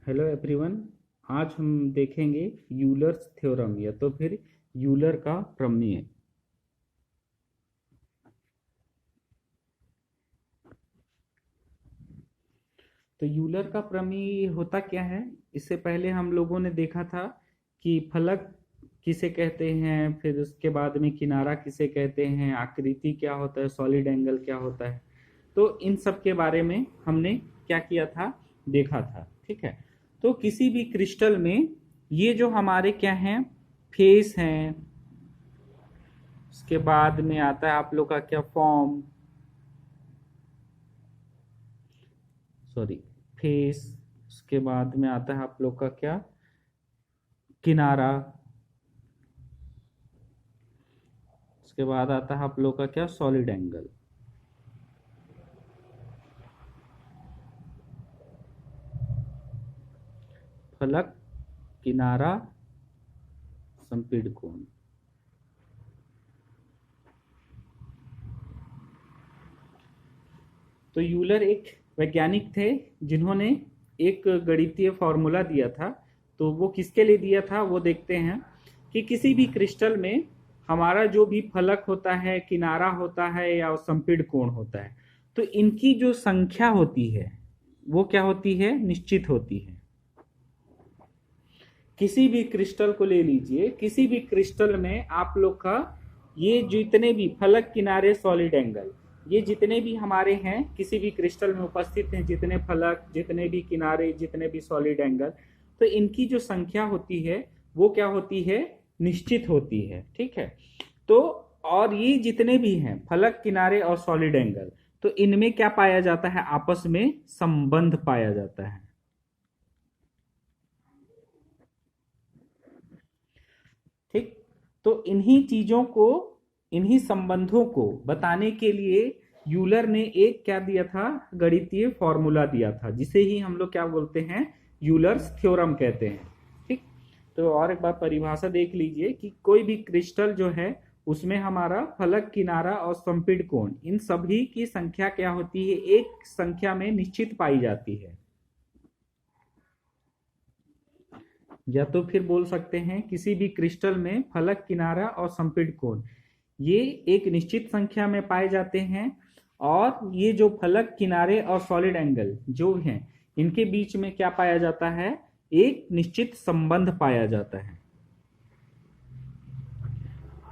Hello everyone. आज हम देखेंगे यूलर्स थ्योरम या तो फिर यूलर का प्रमेय। तो यूलर का प्रमेय होता क्या है? इससे पहले हम लोगों ने देखा था कि फलक किसे कहते हैं, फिर उसके बाद में किनारा किसे कहते हैं, आकृति क्या होता है, सॉलिड एंगल क्या होता है। तो इन सब के बारे में हमने क्या किया था, देखा था। ठीक है। तो किसी भी क्रिस्टल में ये जो हमारे क्या हैं, फेस हैं, उसके बाद में आता है आप लोग का क्या फॉर्म, सॉरी, फेस। उसके बाद में आता है आप लोग का क्या, किनारा। उसके बाद आता है आप लोग का क्या, सॉलिड एंगल। फलक, किनारा, संपीड़ कोण। तो यूलर एक वैज्ञानिक थे जिन्होंने एक गणितीय फॉर्मूला दिया था। तो वो किसके लिए दिया था वो देखते हैं कि किसी भी क्रिस्टल में हमारा जो भी फलक होता है, किनारा होता है या संपीड़ कोण होता है, तो इनकी जो संख्या होती है वो क्या होती है, निश्चित होती है। किसी भी क्रिस्टल को ले लीजिए, किसी भी क्रिस्टल में आप लोग का ये जितने भी फलक, किनारे, सॉलिड एंगल, ये जितने भी हमारे हैं किसी भी क्रिस्टल में उपस्थित हैं, जितने फलक, जितने भी किनारे, जितने भी सॉलिड एंगल, तो इनकी जो संख्या होती है वो क्या होती है, निश्चित होती है। ठीक है। तो और ये जितने भी हैं फलक, किनारे और सॉलिड एंगल, तो इनमें क्या पाया जाता है, आपस में संबंध पाया जाता है। ठीक। तो इन्हीं चीजों को, इन्हीं संबंधों को बताने के लिए यूलर ने एक क्या दिया था, गणितीय फॉर्मूला दिया था, जिसे ही हम लोग क्या बोलते हैं, यूलर्स थ्योरम कहते हैं। ठीक। तो और एक बार परिभाषा देख लीजिए कि कोई भी क्रिस्टल जो है उसमें हमारा फलक, किनारा और संपीड़ कोण, इन सभी की संख्या क्या होती है, एक संख्या में निश्चित पाई जाती है। या तो फिर बोल सकते हैं किसी भी क्रिस्टल में फलक, किनारा और संपीड़ कोण ये एक निश्चित संख्या में पाए जाते हैं। और ये जो फलक, किनारे और सॉलिड एंगल जो हैं, इनके बीच में क्या पाया जाता है, एक निश्चित संबंध पाया जाता है।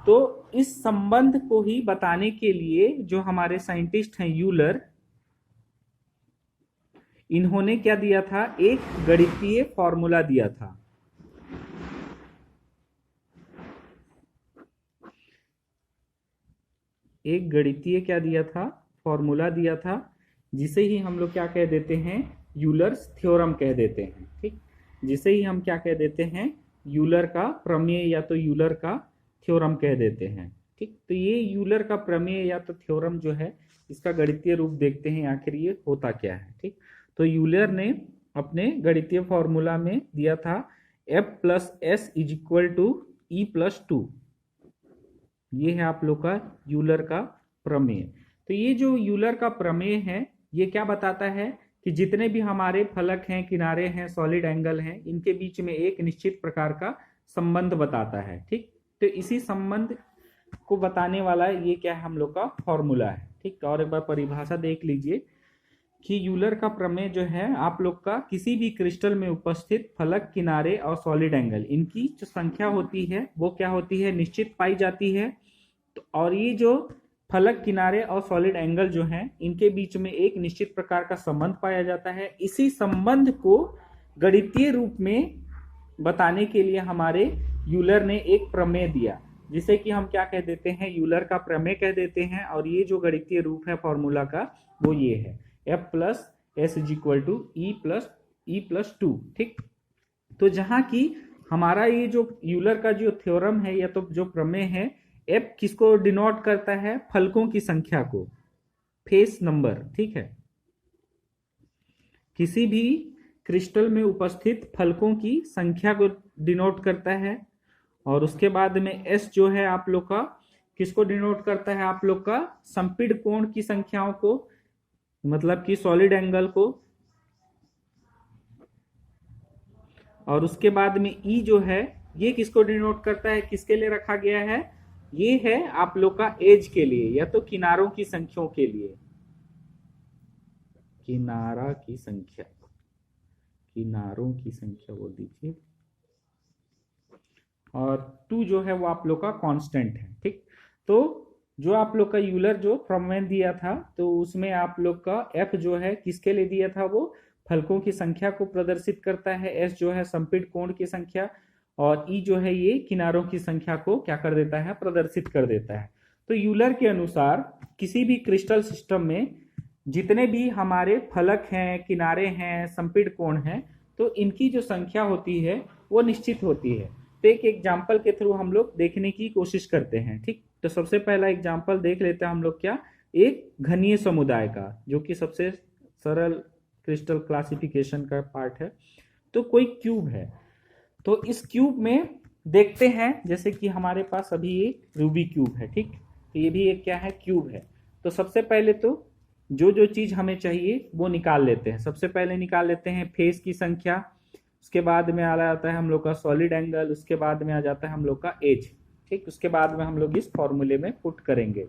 तो इस संबंध को ही बताने के लिए जो हमारे साइंटिस्ट हैं यूलर, इन्होंने क्या दिया था, एक गणितीय फॉर्मूला दिया था। एक गणितीय क्या दिया था, फॉर्मूला दिया था, जिसे ही हम लोग क्या कह देते हैं, यूलर्स थ्योरम कह देते हैं। ठीक। जिसे ही हम क्या कह देते हैं, यूलर का प्रमेय या तो यूलर का थ्योरम कह देते हैं। ठीक। तो ये यूलर का प्रमेय या तो थ्योरम जो है, इसका गणितीय रूप देखते हैं आखिर ये होता क्या है। ठीक। तो यूलर ने अपने गणितीय फॉर्मूला में दिया था F plus S is equal to E plus two. ये है आप लोग का यूलर का प्रमेय। तो ये जो यूलर का प्रमेय है, ये क्या बताता है कि जितने भी हमारे फलक हैं, किनारे हैं, सॉलिड एंगल हैं, इनके बीच में एक निश्चित प्रकार का संबंध बताता है। ठीक। तो इसी संबंध को बताने वाला ये क्या है, हम लोग का फॉर्मूला है। ठीक। और एक बार परिभाषा देख लीजिए कि यूलर का प्रमेय जो है आप लोग का, किसी भी क्रिस्टल में उपस्थित फलक, किनारे और सॉलिड एंगल, इनकी जो संख्या होती है वो क्या होती है, निश्चित पाई जाती है। तो और ये जो फलक, किनारे और सॉलिड एंगल जो हैं, इनके बीच में एक निश्चित प्रकार का संबंध पाया जाता है। इसी संबंध को गणितीय रूप में बताने के लिए हमारे यूलर ने एक प्रमेय दिया, जिसे कि हम क्या कह देते हैं, यूलर का प्रमेय कह देते हैं। और ये जो गणितीय रूप है फॉर्मूला का, वो ये है F plus S is equal to E plus two. ठीक। तो जहां की हमारा ये जो यूलर का जो थ्योरम है या तो जो प्रमेय है, एफ किसको डिनोट करता है, फलकों की संख्या को, फेस नंबर। ठीक है। किसी भी क्रिस्टल में उपस्थित फलकों की संख्या को डिनोट करता है। और उसके बाद में एस जो है आप लोग का किसको डिनोट करता है, आप लोग का संपीड़ कोण की संख्याओं को, मतलब कि सॉलिड एंगल को। और उसके बाद में ई जो है ये किसको डिनोट करता है, किसके लिए रखा गया है, ये है आप लोग का एज के लिए या तो किनारों की संख्याओं के लिए, किनारा की संख्या, किनारों की संख्या बोल दीजिए, और 2 जो है वो आप लोग का कांस्टेंट है। ठीक, तो जो आप लोग का यूलर जो फ्रॉम दिया था तो उसमें आप लोग का एफ जो है किसके लिए दिया था, वो फलकों की संख्या को प्रदर्शित करता है, एस जो है संपीड़ कोण की संख्या, और ई जो है ये किनारों की संख्या को क्या कर देता है, प्रदर्शित कर देता है। तो यूलर के अनुसार किसी भी क्रिस्टल सिस्टम में जितने भी हमारे फलक हैं, किनारे हैं, संपीड़ कोण हैं, तो इनकी जो संख्या होती है वो निश्चित होती है। तो एक एग्जाम्पल के थ्रू हम लोग देखने की कोशिश करते हैं। ठीक, तो सबसे पहला एग्जाम्पल देख लेते हैं हम लोग, क्या, एक घनीय समुदाय का, जो कि सबसे सरल क्रिस्टल क्लासिफिकेशन का पार्ट है। तो कोई क्यूब है, तो इस क्यूब में देखते हैं जैसे कि हमारे पास अभी एक रूबिक क्यूब है। ठीक, तो ये भी एक क्या है, क्यूब है। तो सबसे पहले तो जो जो चीज हमें चाहिए वो निकाल लेते हैं। सबसे पहले निकाल लेते हैं फेस की संख्या, उसके बाद में आ जाता है हम लोग का सॉलिड एंगल, उसके बाद में आ जाता है हम लोग का एज। ठीक, उसके बाद में हम लोग इस फॉर्मूले में पुट करेंगे।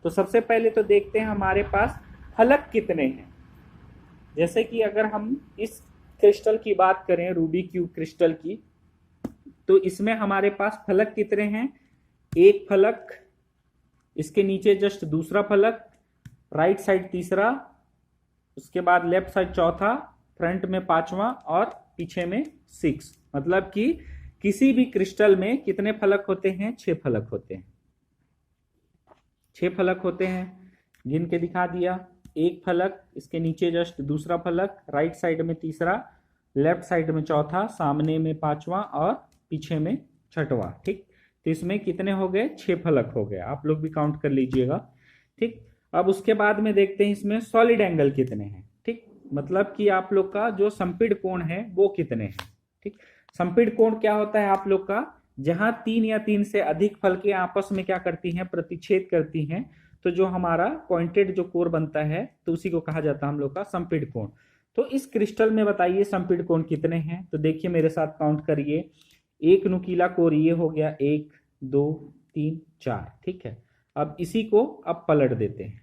तो सबसे पहले तो देखते हैं हमारे पास फलक कितने हैं। जैसे कि अगर हम इस क्रिस्टल की बात करें, रूबिक क्यूब क्रिस्टल की, तो इसमें हमारे पास फलक कितने हैं, एक फलक, इसके नीचे जस्ट दूसरा फलक, राइट साइड तीसरा, उसके बाद लेफ्ट साइड चौथा, फ्रंट में पांचवा और पीछे में 6। मतलब कि किसी भी क्रिस्टल में कितने फलक होते हैं, 6 फलक होते हैं। 6 फलक होते हैं, गिन के दिखा दिया। एक फलक, इसके नीचे जस्ट दूसरा फलक, राइट साइड में तीसरा, लेफ्ट साइड में चौथा, सामने में पांचवा और पीछे में छठवां। ठीक, तो इसमें कितने हो गए, 6 फलक हो गए। आप लोग भी काउंट कर लीजिएगा। ठीक, अब उसके बाद में देखते हैं इसमें सॉलिड एंगल कितने हैं। ठीक, मतलब कि आप लोग का जो संपीड़ कोण है वो कितने हैं। ठीक, संपीड़ कोण क्या होता है आप लोग का, जहां 3 या 3 से अधिक फलकें आपस में क्या करती हैं, प्रतिच्छेद करती हैं, तो जो हमारा पॉइंटेड जो कोर बनता है तो उसी को कहा जाता है हम लोग का संपीड़ कोण। तो इस क्रिस्टल में बताइए संपीड़ कोण कितने हैं। तो देखिए मेरे साथ काउंट करिए। एक नुकीला कोर ये हो गया, 1 2 3 4। ठीक है, अब इसी को अब पलट देते हैं,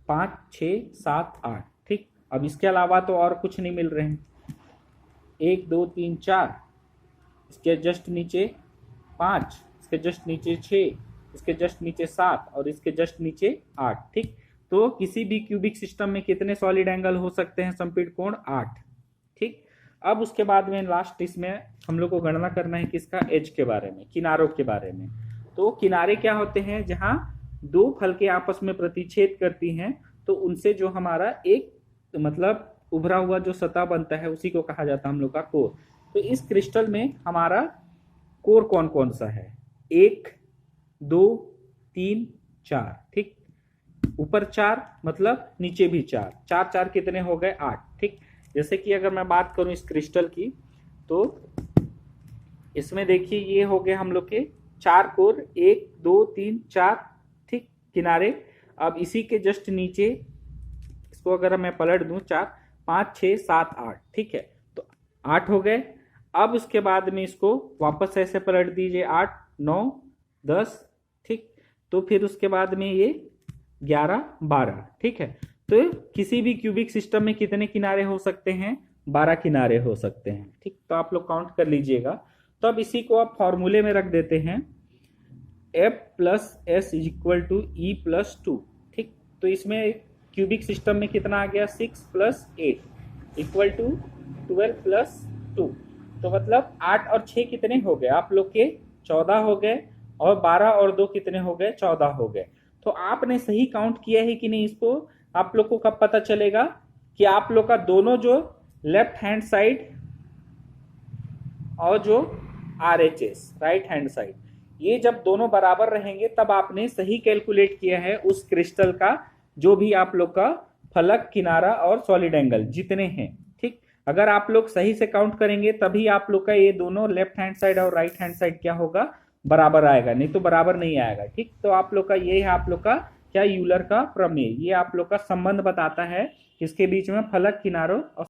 5 6 7 8। ठीक, अब इसके अलावा तो और कुछ नहीं मिल रहे हैं। 1 2 3 4, इसके जस्ट नीचे 5, इसके जस्ट नीचे 6, इसके जस्ट नीचे 7 और इसके जस्ट नीचे 8। ठीक, तो किसी भी क्यूबिक सिस्टम में कितने सॉलिड एंगल हो सकते हैं, संपीड़ कोण 8। ठीक, अब उसके बाद में लास्ट इसमें हम लोग को गणना करना है किसका, एज के बारे में, किनारों के बारे में। तो किनारे क्या होते हैं, जहां 2 फलकें आपस में प्रतिच्छेद करती हैं, तो उनसे जो हमारा एक मतलब उभरा हुआ जो सतह बनता है उसी को कहा जाता है हम लोग का कोर। तो इस क्रिस्टल में हमारा कोर कौन कौन सा है, 1 2 3 4। ठीक, ऊपर 4 मतलब नीचे भी 4, 4 4 कितने हो गए, 8। ठीक, जैसे कि अगर मैं बात करूं इस क्रिस्टल की, तो इसमें देखिए ये हो गए हम लोग के 4 कोर, 1 2 3 4। ठीक, किनारे। अब इसी के जस्ट नीचे इसको अगर मैं पलट दूं, 4 5 6 7 8। ठीक है, तो 8 हो गए। अब उसके बाद में इसको वापस ऐसे पलट दीजिए, 8 9 10। ठीक, तो फिर उसके बाद में ये 11 12। ठीक है, तो किसी भी क्यूबिक सिस्टम में कितने किनारे हो सकते हैं, 12 किनारे हो सकते हैं। ठीक, तो आप लोग काउंट कर लीजिएगा। तो अब इसी को आप फॉर्मूले में रख देते हैं, F + S = E + 2। ठीक, तो इसमें क्यूबिक सिस्टम में कितना आ गया, 6 + 8 = 12 + 2। तो मतलब 8 और 6 कितने हो गए आप लोग के, 14 हो गए, और 12 और 2 कितने हो गए, 14 हो गए। तो आपने सही काउंट किया है कि नहीं, इसको आप लोग को कब पता चलेगा कि आप लोग का दोनों जो लेफ्ट हैंड साइड और जो RHS राइट हैंड साइड, ये जब दोनों बराबर रहेंगे तब आपने सही कैलकुलेट किया है उस क्रिस्टल का जो भी आप लोग का फलक, किनारा और सॉलिड एंगल जितने हैं। ठीक, अगर आप लोग सही से काउंट करेंगे तभी आप लोग का ये दोनों लेफ्ट हैंड साइड और राइट हैंड साइड क्या होगा, बराबर आएगा, नहीं तो बराबर नहीं आएगा। ठीक, तो आप लोग का ये है आप लोग का क्या, यूलर का प्रमेय। ये आप लोग का संबंध बताता है किसके बीच में, फलक, किनारों और